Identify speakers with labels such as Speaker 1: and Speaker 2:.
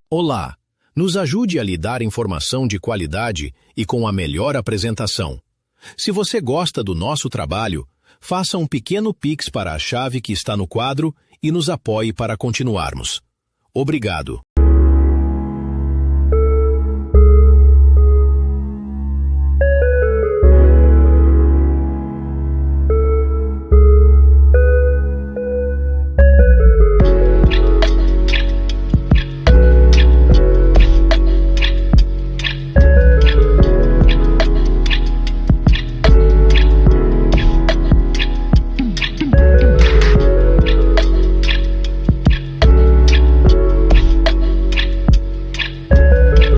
Speaker 1: Olá! Nos ajude a lhe dar informação de qualidade e com a melhor apresentação. Se você gosta do nosso trabalho, faça um pequeno Pix para a chave que está no quadro e nos apoie para continuarmos. Obrigado.